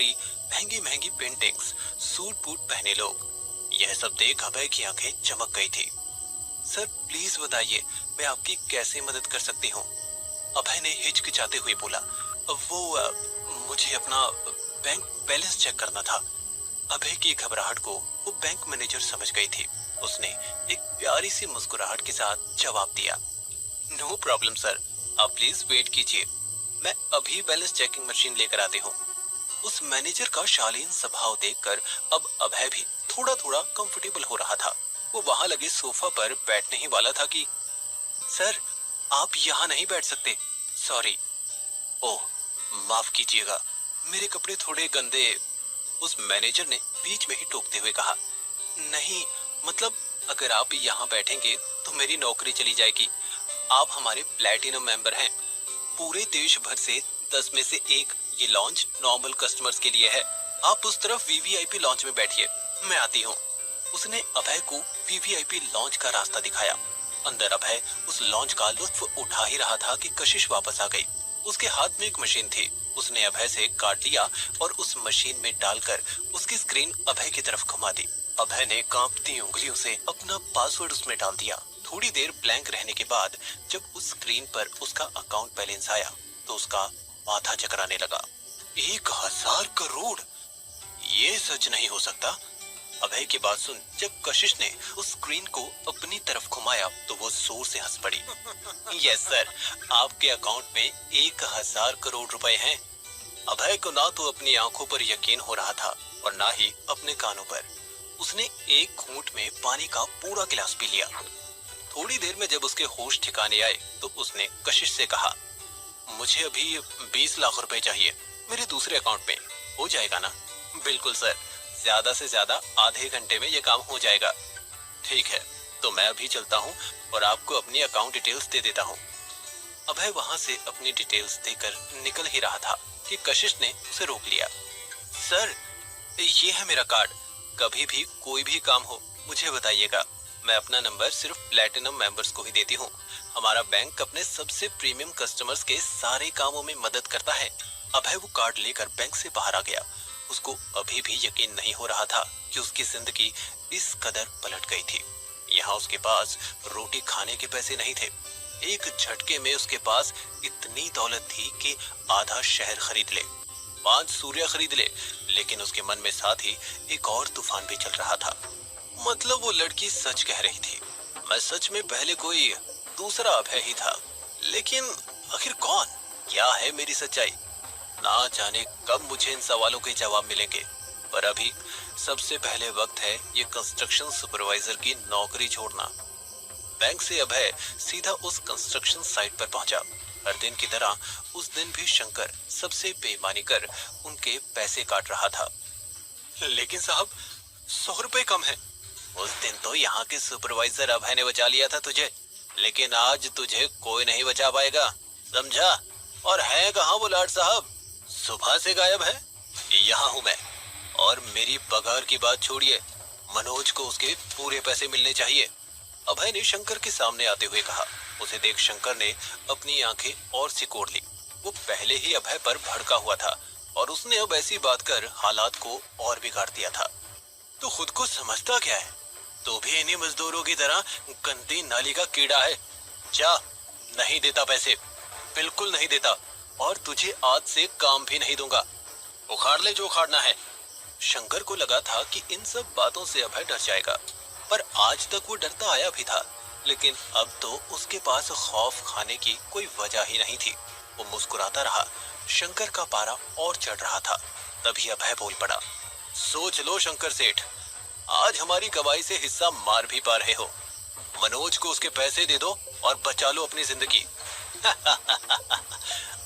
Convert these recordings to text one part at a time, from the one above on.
महंगी महंगी paintings, suit boot पहने लोग। यह सब देख अभय की आंखें चमक गई थी। सर प्लीज बताइए, मैं आपकी कैसे मदद कर सकती हूँ? अभय ने हिचकिचाते हुए बोला, मुझे अपना बैंक बैलेंस चेक करना था। अभय की घबराहट को वो बैंक मैनेजर समझ गई थी। उसने एक प्यारी सी मुस्कुराहट के साथ जवाब दिया, नो प्रॉब्लम सर, आप प्लीज वेट कीजिए, मैं अभी बैलेंस चेकिंग मशीन लेकर आती हूँ। उस मैनेजर का शालीन स्वभाव देखकर अब अभय भी थोड़ा थोड़ा कंफर्टेबल हो रहा था। वो वहां लगे सोफा पर बैठने ही वाला था कि सर आप यहाँ नहीं बैठ सकते, सॉरी। ओह माफ कीजिएगा, मेरे कपड़े थोड़े गंदे। उस मैनेजर ने बीच में ही टोकते हुए कहा, नहीं मतलब अगर आप यहाँ बैठेंगे तो मेरी नौकरी चली जाएगी। आप हमारे प्लैटिनम मेंबर हैं। पूरे देश भर से 10 में से एक ये लॉन्च नॉर्मल कस्टमर्स के लिए है। आप उस तरफ वीवीआईपी लॉन्च में बैठिए, मैं आती हूँ। उसने अभय को वीवीआईपी लॉन्च का रास्ता दिखाया। अंदर अभय उस लॉन्च का लुत्फ उठा ही रहा था कि कशिश वापस आ गई। उसके हाथ में एक मशीन थी। उसने अभय से कार्ड लिया और उस मशीन में डालकर उसकी स्क्रीन अभय की तरफ घुमा दी। अभय ने कांपती उंगलियों से अपना पासवर्ड उसमें डाल दिया। थोड़ी देर ब्लैंक रहने के बाद जब उस स्क्रीन पर उसका अकाउंट बैलेंस आया तो उसका माथा चकराने लगा। 1000 करोड़, ये सच नहीं हो सकता। अभय की बात सुन जब कशिश ने उस स्क्रीन को अपनी तरफ घुमाया तो वो जोर से हंस पड़ी। यस सर, आपके अकाउंट में 1000 करोड़ रुपए हैं। अभय को ना तो अपनी आंखों पर यकीन हो रहा था और ना ही अपने कानों पर। उसने एक घूंट में पानी का पूरा गिलास पी लिया। थोड़ी देर में जब उसके होश ठिकाने आए तो उसने कशिश से कहा, मुझे अभी 20 लाख रुपए चाहिए, मेरे दूसरे अकाउंट में हो जाएगा ना? बिल्कुल सर, ज्यादा से ज्यादा आधे घंटे में ये काम हो जाएगा। ठीक है, तो मैं अभी चलता हूँ और आपको अपनी अकाउंट डिटेल्स दे देता हूँ। अभय वहाँ से अपनी डिटेल्स देकर निकल ही रहा था कि कशिश ने उसे रोक लिया। सर, ये है मेरा कार्ड, कभी भी कोई भी काम हो मुझे बताइएगा। मैं अपना नंबर सिर्फ प्लैटिनम मेंबर्स को ही देती हूँ। हमारा बैंक अपने सबसे प्रीमियम कस्टमर्स के सारे कामों में मदद करता है। अभय वो कार्ड लेकर बैंक से बाहर आ गया। उसको अभी भी यकीन नहीं हो रहा था कि उसकी जिंदगी इस कदर पलट गई थी। यहाँ उसके पास रोटी खाने के पैसे नहीं थे। एक झटके में उसके पास इतनी दौलत थी कि आधा शहर खरीद ले, 5 सूर्य खरीद ले। लेकिन उसके मन में साथ ही एक और तूफान भी चल रहा था। मतलब वो लड़की सच कह रही थी, मैं सच में पहले कोई दूसरा अभय ही था। लेकिन आखिर कौन, क्या है मेरी सच्चाई? ना जाने कब मुझे इन सवालों के जवाब मिलेंगे। पर अभी सबसे पहले वक्त है ये कंस्ट्रक्शन सुपरवाइजर की नौकरी छोड़ना। बैंक से अभय सीधा उस कंस्ट्रक्शन साइट पर पहुंचा। हर दिन की तरह उस दिन भी शंकर सबसे बेईमानी कर उनके पैसे काट रहा था। लेकिन साहब, 100 रुपए कम है। उस दिन तो यहाँ के सुपरवाइजर अभय ने बचा लिया था तुझे, लेकिन आज तुझे कोई नहीं बचा पाएगा, समझा? और है कहाँ वो लाट साहब? सुबह से गायब है। यहाँ हूँ मैं। और मेरी पगार की बात छोड़िए, मनोज को उसके पूरे पैसे मिलने चाहिए। अभय ने शंकर के सामने आते हुए कहा। उसे देख शंकर ने अपनी आंखें और सिकोड़ ली। वो पहले ही अभय पर भड़का हुआ था और उसने अब ऐसी बात कर हालात को और बिगाड़ दिया था। तू खुद को समझता क्या है? तू भी इन्हीं मजदूरों की तरह गंदी नाली का कीड़ा है। जा, नहीं देता पैसे, बिल्कुल नहीं देता, और तुझे आज से काम भी नहीं दूंगा। उखाड़ ले जो उखाड़ना है। शंकर को लगा था कि इन सब बातों से अभय डर जाएगा, पर आज तक वो डरता आया भी था। लेकिन अब तो उसके पास खौफ खाने की कोई वजह ही नहीं थी। वो मुस्कुराता रहा। शंकर का पारा और चढ़ रहा था। तभी अभय बोल पड़ा, सोच लो शंकर सेठ, आज हमारी कमाई से हिस्सा मार भी पा रहे हो। मनोज को उसके पैसे दे दो और बचा लो अपनी जिंदगी।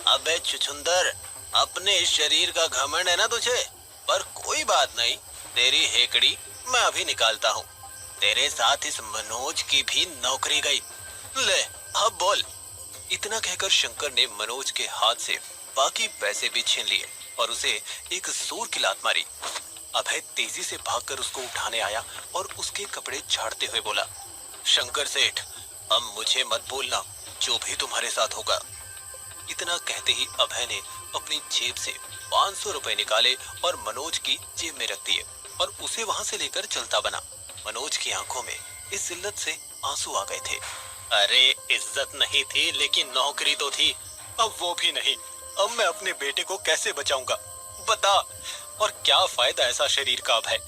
अबे छुछुंदर, अपने इस शरीर का घमंड है ना तुझे, पर कोई बात नहीं, तेरी हेकड़ी मैं अभी निकालता हूँ। तेरे साथ इस मनोज की भी नौकरी गई। ले अब बोल। इतना कहकर शंकर ने मनोज के हाथ से बाकी पैसे भी छीन लिए और उसे एक जोर की लात मारी। अभय तेजी से भागकर उसको उठाने आया और उसके कपड़े झाड़ते हुए बोला, शंकर सेठ, अब मुझे मत बोलना, जो भी तुम्हारे साथ होगा। इतना कहते ही अभय ने अपनी जेब से 500 रुपए निकाले और मनोज की जेब में रख दिए और उसे वहां से लेकर चलता बना। मनोज की आंखों में इस जिल्लत से आंसू आ गए थे। अरे इज्जत नहीं थी लेकिन नौकरी तो थी, अब वो भी नहीं। अब मैं अपने बेटे को कैसे बचाऊंगा बता। और क्या फायदा ऐसा शरीर का अब है।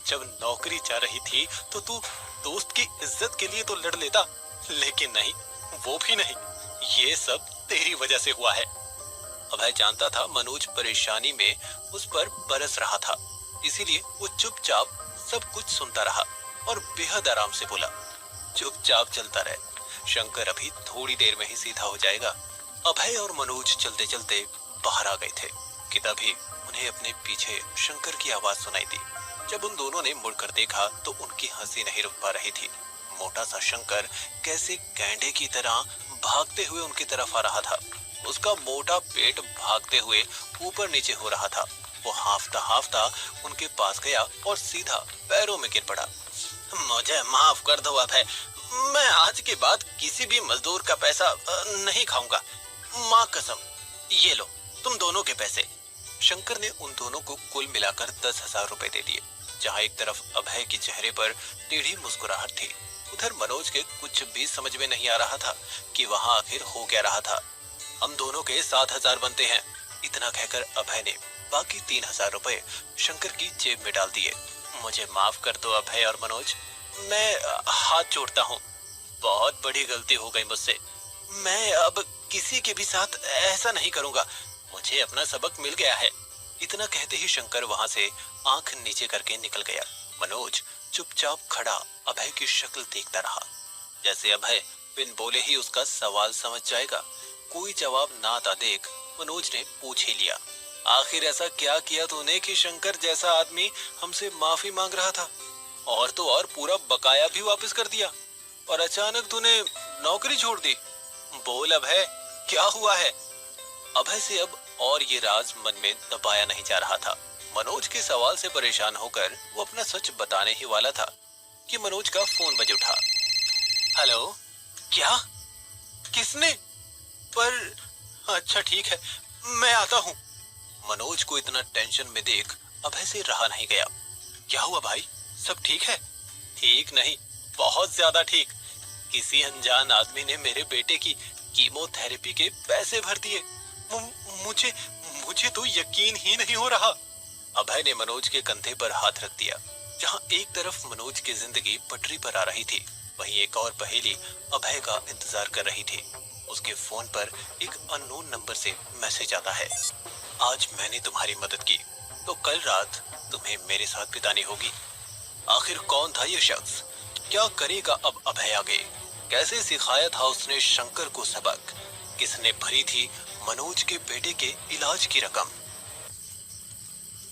जब नौकरी जा रही थी तो तू दोस्त की इज्जत के लिए तो लड़ लेता, लेकिन नहीं, वो भी नहीं। ये सब तेरी वजह से हुआ है। अभय जानता था मनोज परेशानी में उस पर बरस रहा था, इसीलिए वो चुपचाप सब कुछ सुनता रहा और बेहद आराम से बोला, चुपचाप चलता रहे, शंकर अभी थोड़ी देर में ही सीधा हो जाएगा। अभय और मनोज चलते चलते बाहर आ गए थे कि तभी उन्हें अपने पीछे शंकर की आवाज सुनाई दी। जब उन दोनों ने मुड़कर देखा तो उनकी हंसी नहीं रुक पा रही थी। मोटा सा शंकर कैसे गैंडे की तरह भागते हुए उनकी तरफ आ रहा था। उसका मोटा पेट भागते हुए ऊपर नीचे हो रहा था। वो हाफता हाफता उनके पास गया और सीधा पैरों में गिर पड़ा। मुझे माफ कर दो अभय, मैं आज के बाद किसी भी मजदूर का पैसा नहीं खाऊंगा, माँ कसम। ये लो तुम दोनों के पैसे। शंकर ने उन दोनों को कुल मिलाकर 10,000 रुपए दे दिए। जहाँ एक तरफ अभय के चेहरे पर टेढ़ी मुस्कुराहट थी, उधर मनोज के कुछ भी समझ में नहीं आ रहा था कि वहाँ आखिर हो क्या रहा था। हम दोनों के 7,000 बनते हैं, इतना कहकर अभय ने बाकी 3,000 रुपए शंकर की जेब में डाल दिए। मुझे माफ कर दो अभय और मनोज, मैं हाथ जोड़ता हूँ, बहुत बड़ी गलती हो गई मुझसे। मैं अब किसी के भी साथ ऐसा नहीं करूँगा, मुझे अपना सबक मिल गया है। इतना कहते ही शंकर वहां से आंख नीचे करके निकल गया। मनोज चुपचाप खड़ा अभय की शक्ल देखता रहा, जैसे अभय बिन बोले ही उसका सवाल समझ जाएगा। कोई जवाब ना आता देख मनोज ने पूछ ही लिया, आखिर ऐसा क्या किया तूने कि शंकर जैसा आदमी हमसे माफी मांग रहा था, और तो और पूरा बकाया भी वापस कर दिया, और अचानक तूने नौकरी छोड़ दी। बोल अभय, क्या हुआ है। अभय से अब और ये राज मन में दबाया नहीं जा रहा था। मनोज के सवाल से परेशान होकर वो अपना सच बताने ही वाला था कि मनोज का फोन बज उठा। हेलो, क्या, किसने, पर अच्छा ठीक है, मैं आता हूँ। मनोज को इतना टेंशन में देख अभय से रहा नहीं गया। क्या हुआ भाई, सब ठीक है। ठीक नहीं, बहुत ज्यादा ठीक। किसी अनजान आदमी ने मेरे बेटे की कीमोथेरेपी के पैसे भर दिए। मुझे तो यकीन ही नहीं हो रहा। अभय ने मनोज के कंधे पर हाथ रख दिया। जहां एक तरफ मनोज की जिंदगी पटरी पर आ रही थी, वहीं एक और पहेली अभय का इंतजार कर रही थी। उसके फोन पर एक अननोन नंबर से मैसेज आता है, आज मैंने तुम्हारी मदद की तो कल रात तुम्हें मेरे साथ बितानी होगी। आखिर कौन था ये शख्स, क्या करेगा अब अभय आगे, कैसे सिखाया था उसने शंकर को सबक, किसने भरी थी मनोज के बेटे के इलाज की रकम।